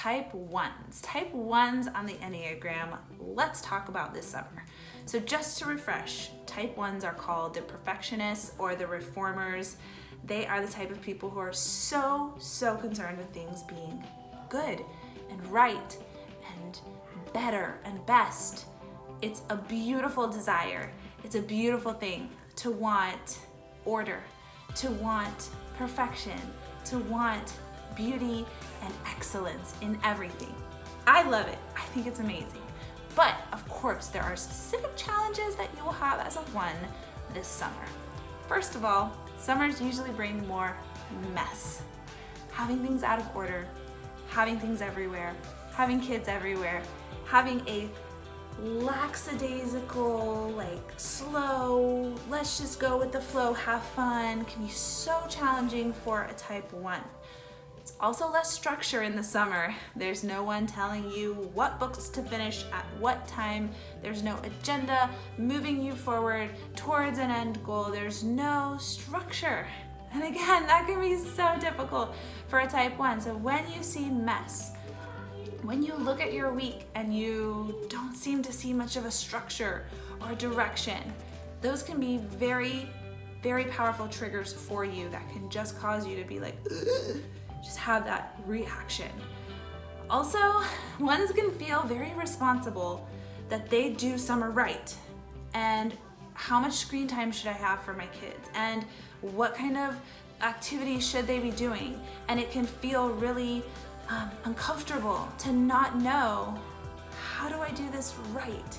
type 1s. Type 1s on the Enneagram, let's talk about this summer. So just to refresh, type 1s are called the perfectionists or the reformers. They are the type of people who are so concerned with things being good and right and better and best. It's a beautiful desire. It's a beautiful thing to want order, to want perfection, to want beauty and excellence in everything. I love it. I think it's amazing. But of course, there are specific challenges that you will have as a 1 this summer. First of all, summers usually bring more mess. Having things out of order, having things everywhere, having kids everywhere, having a lackadaisical, slow, let's just go with the flow, have fun, can be so challenging for a type 1. It's also less structure in the summer. There's no one telling you what books to finish at what time. There's no agenda moving you forward towards an end goal. There's no structure. And again, that can be so difficult for a type 1. So when you see mess, when you look at your week and you don't seem to see much of a structure or direction, those can be very powerful triggers for you that can just cause you to be like, ugh, just have that reaction. Also, 1s can feel very responsible that they do summer right. And how much screen time should I have for my kids? And what kind of activities should they be doing? And it can feel really uncomfortable to not know, how do I do this right?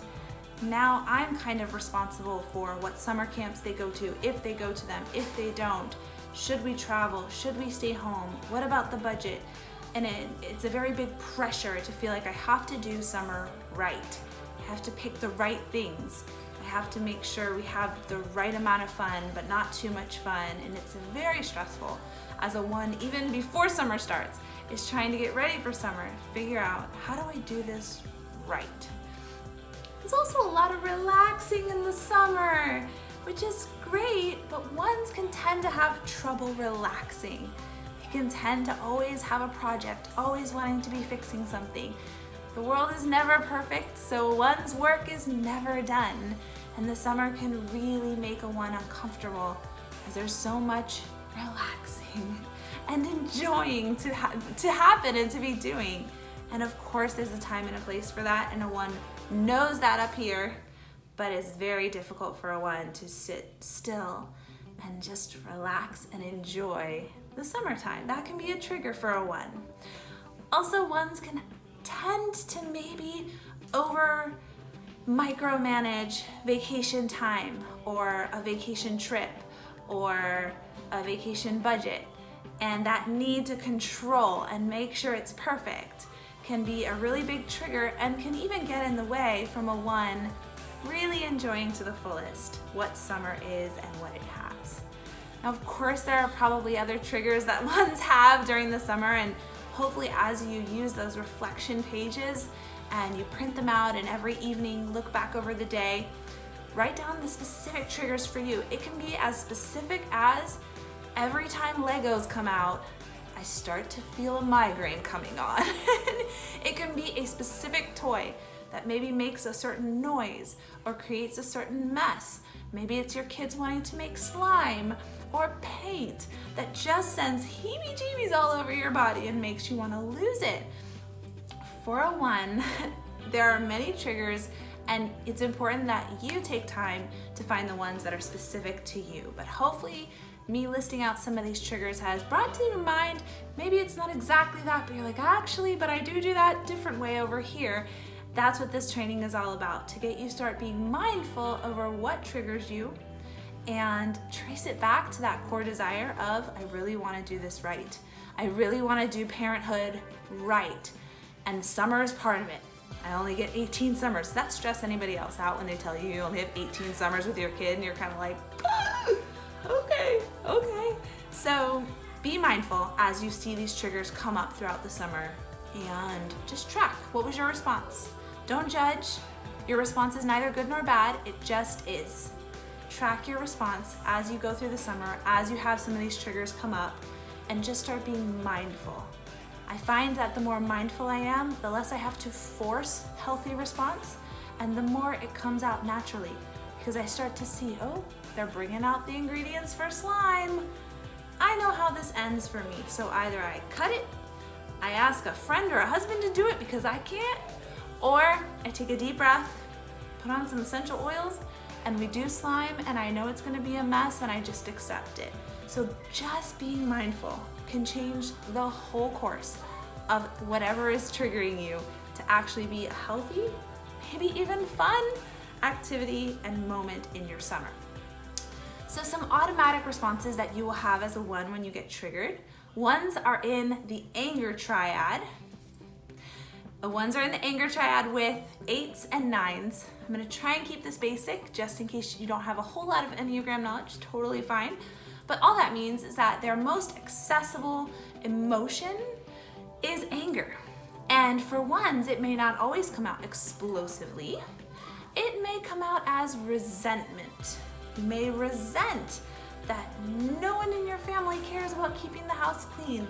Now I'm kind of responsible for what summer camps they go to, if they go to them, if they don't. Should we travel? Should we stay home? What about the budget? And it's a very big pressure to feel like I have to do summer right. I have to pick the right things. I have to make sure we have the right amount of fun, but not too much fun. And it's very stressful as a 1, even before summer starts, is trying to get ready for summer, figure out, how do I do this right? There's also a lot of relaxing in the summer, which is great, but 1s can tend to have trouble relaxing. They can tend to always have a project, always wanting to be fixing something. The world is never perfect, so 1's work is never done. And the summer can really make a 1 uncomfortable because there's so much relaxing and enjoying to happen and to be doing. And of course, there's a time and a place for that, and a 1 knows that up here, but it's very difficult for a 1 to sit still and just relax and enjoy the summertime. That can be a trigger for a 1. Also, 1s can tend to maybe over micromanage vacation time or a vacation trip or a vacation budget. And that need to control and make sure it's perfect can be a really big trigger and can even get in the way from a 1 really enjoying to the fullest what summer is and what it has. Now, of course, there are probably other triggers that 1s have during the summer, and hopefully as you use those reflection pages and you print them out and every evening look back over the day, write down the specific triggers for you. It can be as specific as every time Legos come out, I start to feel a migraine coming on. It can be a specific toy that maybe makes a certain noise or creates a certain mess. Maybe it's your kids wanting to make slime or paint that just sends heebie-jeebies all over your body and makes you want to lose it. For a 1, there are many triggers, and it's important that you take time to find the ones that are specific to you. But hopefully, me listing out some of these triggers has brought to your mind, maybe it's not exactly that, but you're like, actually, but I do that different way over here. That's what this training is all about, to get you start being mindful over what triggers you and trace it back to that core desire of, I really want to do this right. I really want to do parenthood right. And summer is part of it. I only get 18 summers. Does that stress anybody else out when they tell you you only have 18 summers with your kid and you're kind of like, okay. So be mindful as you see these triggers come up throughout the summer and just track. What was your response? Don't judge. Your response is neither good nor bad. It just is. Track your response as you go through the summer, as you have some of these triggers come up, and just start being mindful. I find that the more mindful I am, the less I have to force healthy response, and the more it comes out naturally, because I start to see, oh, they're bringing out the ingredients for slime. I know how this ends for me. So either I cut it, I ask a friend or a husband to do it because I can't, or I take a deep breath, put on some essential oils, and we do slime, and I know it's gonna be a mess, and I just accept it. So just being mindful can change the whole course of whatever is triggering you to actually be a healthy, maybe even fun activity and moment in your summer. So some automatic responses that you will have as a 1 when you get triggered. 1s are in the anger triad. The 1s are in the anger triad with 8s and 9s. I'm gonna try and keep this basic just in case you don't have a whole lot of Enneagram knowledge, totally fine. But all that means is that their most accessible emotion is anger. And for 1s, it may not always come out explosively. It may come out as resentment. You may resent that no one in your family cares about keeping the house clean.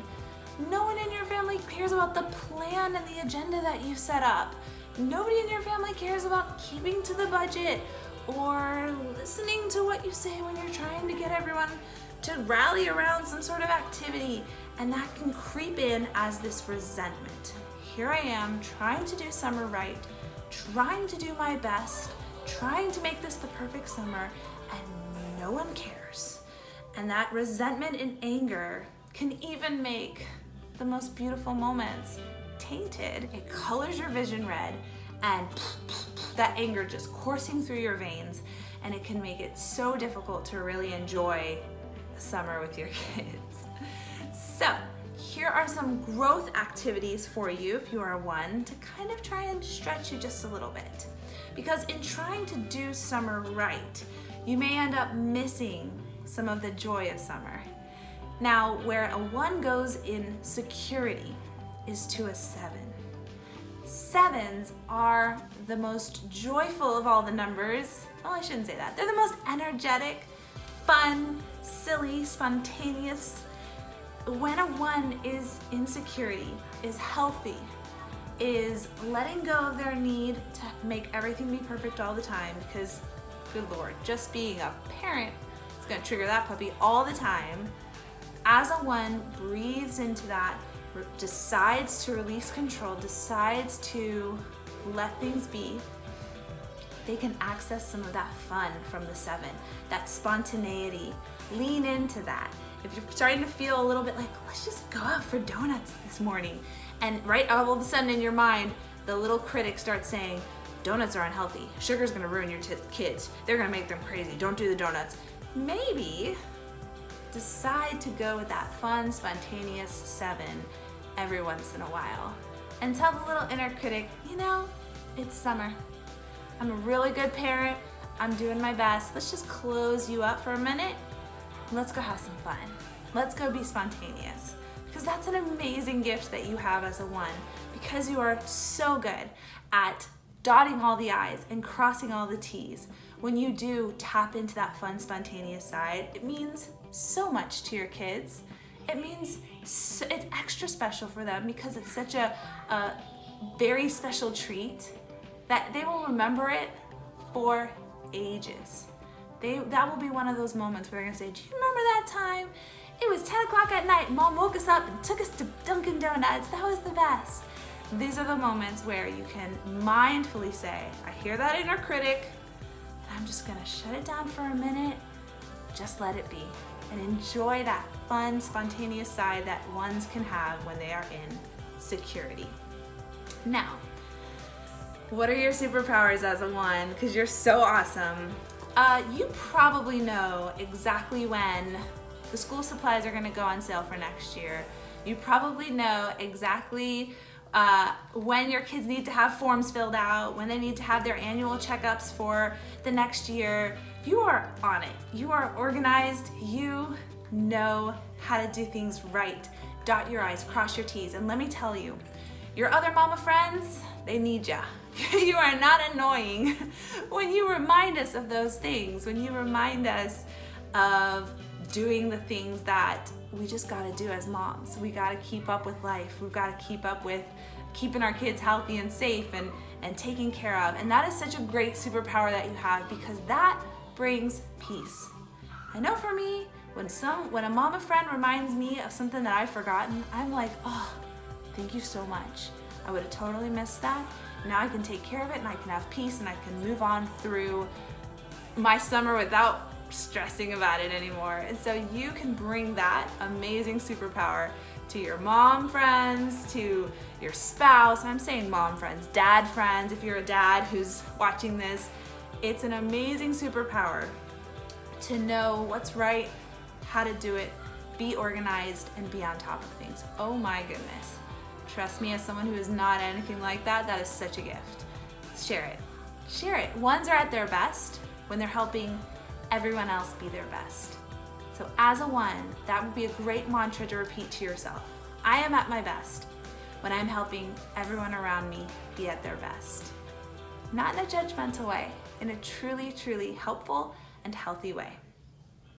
No one in your family cares about the plan and the agenda that you set up. Nobody in your family cares about keeping to the budget or listening to what you say when you're trying to get everyone to rally around some sort of activity. And that can creep in as this resentment. Here I am trying to do summer right, trying to do my best, trying to make this the perfect summer, and no one cares. And that resentment and anger can even make the most beautiful moments tainted. It colors your vision red, and that anger just coursing through your veins, and it can make it so difficult to really enjoy the summer with your kids. So here are some growth activities for you if you are a 1 to kind of try and stretch you just a little bit. Because in trying to do summer right, you may end up missing some of the joy of summer. Now, where a 1 goes in security is to a 7. 7s are the most joyful of all the numbers. Well, I shouldn't say that. They're the most energetic, fun, silly, spontaneous. When a 1 is in security, is healthy, is letting go of their need to make everything be perfect all the time, because, good Lord, just being a parent is gonna trigger that puppy all the time. As a 1 breathes into that, decides to release control, decides to let things be, they can access some of that fun from the 7, that spontaneity. Lean into that. If you're starting to feel a little bit like, let's just go out for donuts this morning, and right all of a sudden in your mind, the little critic starts saying, donuts are unhealthy, sugar's gonna ruin your kids, they're gonna make them crazy, don't do the donuts. Maybe decide to go with that fun, spontaneous 7 every once in a while. And tell the little inner critic, you know, it's summer. I'm a really good parent, I'm doing my best. Let's just close you up for a minute. Let's go have some fun. Let's go be spontaneous. Because that's an amazing gift that you have as a 1, because you are so good at dotting all the I's and crossing all the T's. When you do tap into that fun, spontaneous side, it means so much to your kids. It means it's extra special for them because it's such a very special treat that they will remember it for ages. That will be one of those moments where they're gonna say, do you remember that time? It was 10 o'clock at night, Mom woke us up and took us to Dunkin' Donuts. That was the best. These are the moments where you can mindfully say, I hear that inner critic, and I'm just gonna shut it down for a minute, just let it be, and enjoy that fun, spontaneous side that 1s can have when they are in security. Now, what are your superpowers as a 1? Because you're so awesome. You probably know exactly when the school supplies are gonna go on sale for next year. You probably know exactly when your kids need to have forms filled out, when they need to have their annual checkups for the next year. You are on it. You are organized. You know how to do things right. Dot your I's, cross your T's, and let me tell you, your other mama friends, they need ya. You are not annoying when you remind us of those things, when you remind us of doing the things that we just gotta do as moms. We gotta keep up with life. We've gotta keep up with keeping our kids healthy and safe and taken care of. And that is such a great superpower that you have, because that brings peace. I know for me, when a mama friend reminds me of something that I've forgotten, I'm like, oh, thank you so much. I would have totally missed that. Now I can take care of it and I can have peace and I can move on through my summer without stressing about it anymore. And so you can bring that amazing superpower to your mom friends, to your spouse. I'm saying mom friends, dad friends, if you're a dad who's watching this. It's an amazing superpower to know what's right, how to do it, be organized, and be on top of things. Oh my goodness. Trust me, as someone who is not anything like that, that is such a gift. Share it. Share it. Ones are at their best when they're helping everyone else be their best. So as a one, that would be a great mantra to repeat to yourself. I am at my best when I'm helping everyone around me be at their best. Not in a judgmental way, in a truly, truly helpful and healthy way.